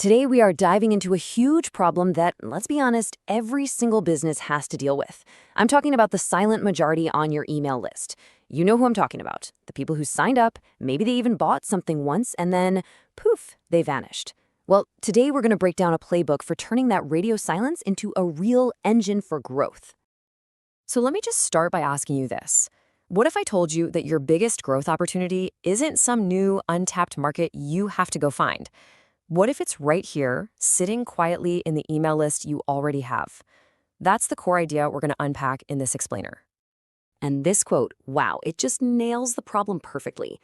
Today, we are diving into a huge problem that, let's be honest, every single business has to deal with. I'm talking about the silent majority on your email list. You know who I'm talking about. The people who signed up, maybe they even bought something once, and then, poof, they vanished. Well, today we're going to break down a playbook for turning that radio silence into a real engine for growth. So let me just start by asking you this. What if I told you that your biggest growth opportunity isn't some new, untapped market you have to go find? What if it's right here, sitting quietly in the email list you already have? That's the core idea we're going to unpack in this explainer. And this quote, wow, it just nails the problem perfectly.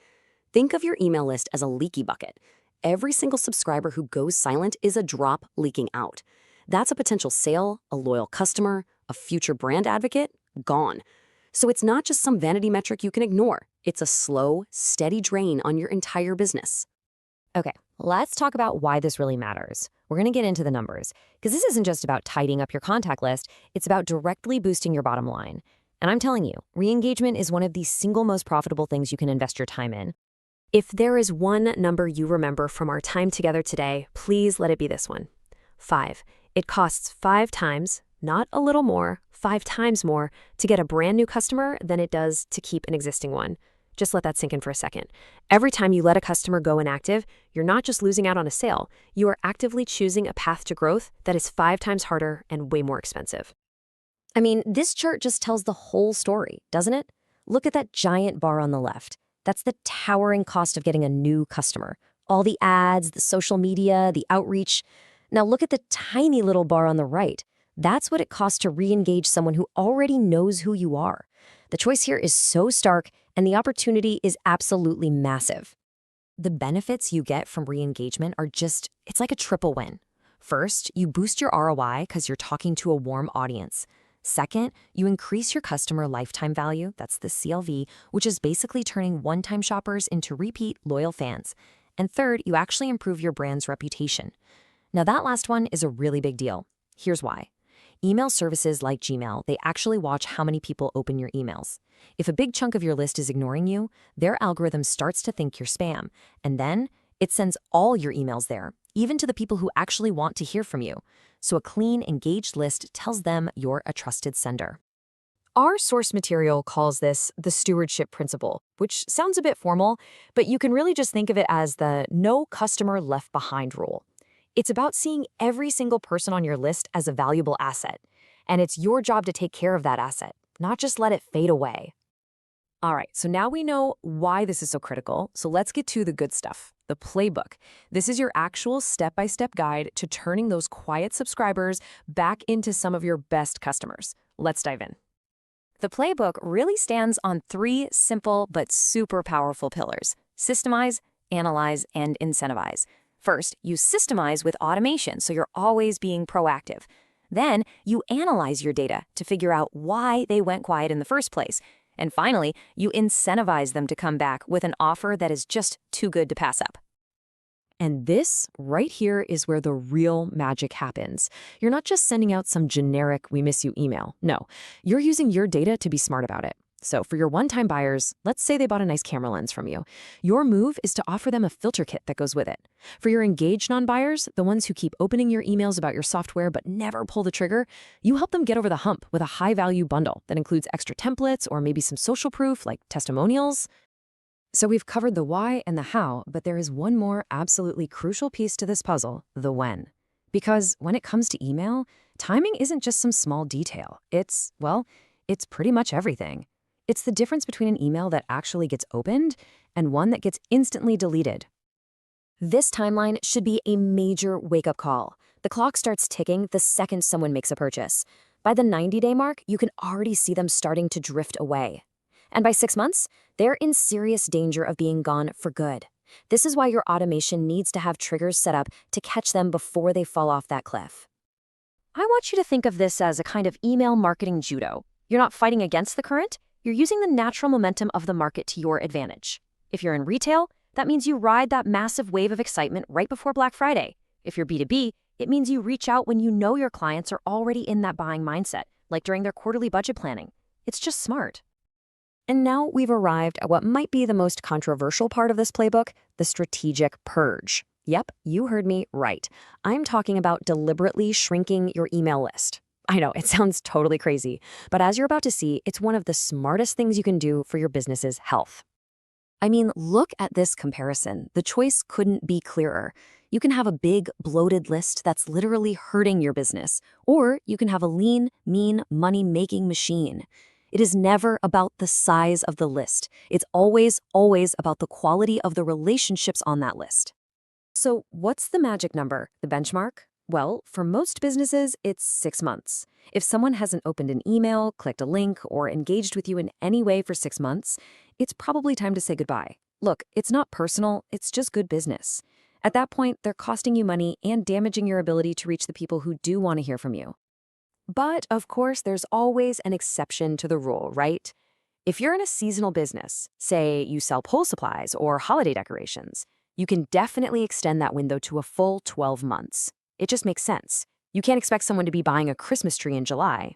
Think of your email list as a leaky bucket. Every single subscriber who goes silent is a drop leaking out. That's a potential sale, a loyal customer, a future brand advocate, gone. So it's not just some vanity metric you can ignore. It's a slow, steady drain on your entire business. Okay, let's talk about why this really matters. We're going to get into the numbers, because this isn't just about tidying up your contact list, it's about directly boosting your bottom line. And I'm telling you, re-engagement is one of the single most profitable things you can invest your time in. If there is one number you remember from our time together today, please let it be this one. 5. It costs 5 times, not a little more, 5 times more to get a brand new customer than it does to keep an existing one. Just let that sink in for a second. Every time you let a customer go inactive, you're not just losing out on a sale, you are actively choosing a path to growth that is 5 times harder and way more expensive. I mean, this chart just tells the whole story, doesn't it? Look at that giant bar on the left. That's the towering cost of getting a new customer. All the ads, the social media, the outreach. Now look at the tiny little bar on the right. That's what it costs to re-engage someone who already knows who you are. The choice here is so stark, and the opportunity is absolutely massive. The benefits you get from re-engagement are it's like a triple win. First, you boost your ROI because you're talking to a warm audience. Second, you increase your customer lifetime value, that's the CLV, which is basically turning one-time shoppers into repeat, loyal fans. And third, you actually improve your brand's reputation. Now that last one is a really big deal. Here's why. Email services like Gmail, they actually watch how many people open your emails. If a big chunk of your list is ignoring you, their algorithm starts to think you're spam, and then it sends all your emails there, even to the people who actually want to hear from you. So a clean, engaged list tells them you're a trusted sender. Our source material calls this the stewardship principle, which sounds a bit formal, but you can really just think of it as the no customer left behind rule. It's about seeing every single person on your list as a valuable asset, and it's your job to take care of that asset, not just let it fade away. All right, so now we know why this is so critical, so let's get to the good stuff, the playbook. This is your actual step-by-step guide to turning those quiet subscribers back into some of your best customers. Let's dive in. The playbook really stands on 3 simple but super powerful pillars: systemize, analyze, and incentivize. First, you systemize with automation, so you're always being proactive. Then, you analyze your data to figure out why they went quiet in the first place. And finally, you incentivize them to come back with an offer that is just too good to pass up. And this right here is where the real magic happens. You're not just sending out some generic "we miss you" email. No, you're using your data to be smart about it. So for your one-time buyers, let's say they bought a nice camera lens from you. Your move is to offer them a filter kit that goes with it. For your engaged non-buyers, the ones who keep opening your emails about your software but never pull the trigger, you help them get over the hump with a high-value bundle that includes extra templates or maybe some social proof like testimonials. So we've covered the why and the how, but there is one more absolutely crucial piece to this puzzle, the when. Because when it comes to email, timing isn't just some small detail. It's pretty much everything. It's the difference between an email that actually gets opened and one that gets instantly deleted. This timeline should be a major wake-up call. The clock starts ticking the second someone makes a purchase. By the 90-day mark, you can already see them starting to drift away. And by 6 months, they're in serious danger of being gone for good. This is why your automation needs to have triggers set up to catch them before they fall off that cliff. I want you to think of this as a kind of email marketing judo. You're not fighting against the current. You're using the natural momentum of the market to your advantage. If you're in retail, that means you ride that massive wave of excitement right before Black Friday. If you're B2B, it means you reach out when you know your clients are already in that buying mindset, like during their quarterly budget planning. It's just smart. And now we've arrived at what might be the most controversial part of this playbook, the strategic purge. Yep, you heard me right. I'm talking about deliberately shrinking your email list. I know, it sounds totally crazy, but as you're about to see, it's one of the smartest things you can do for your business's health. I mean, look at this comparison. The choice couldn't be clearer. You can have a big, bloated list that's literally hurting your business, or you can have a lean, mean, money-making machine. It is never about the size of the list. It's always, always about the quality of the relationships on that list. So, what's the magic number, the benchmark? Well, for most businesses, it's 6 months. If someone hasn't opened an email, clicked a link, or engaged with you in any way for 6 months, it's probably time to say goodbye. Look, it's not personal, it's just good business. At that point, they're costing you money and damaging your ability to reach the people who do want to hear from you. But, of course, there's always an exception to the rule, right? If you're in a seasonal business, say you sell pool supplies or holiday decorations, you can definitely extend that window to a full 12 months. It just makes sense. You can't expect someone to be buying a Christmas tree in July.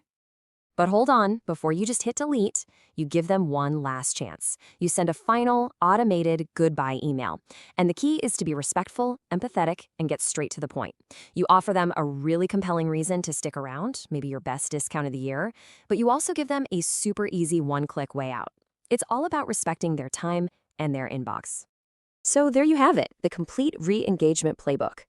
But hold on, before you just hit delete, you give them one last chance. You send a final, automated goodbye email. And the key is to be respectful, empathetic, and get straight to the point. You offer them a really compelling reason to stick around, maybe your best discount of the year, but you also give them a super easy one-click way out. It's all about respecting their time and their inbox. So there you have it, the complete re-engagement playbook.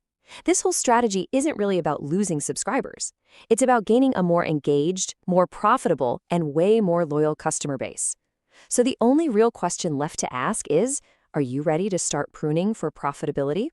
This whole strategy isn't really about losing subscribers. It's about gaining a more engaged, more profitable, and way more loyal customer base. So the only real question left to ask is, are you ready to start pruning for profitability?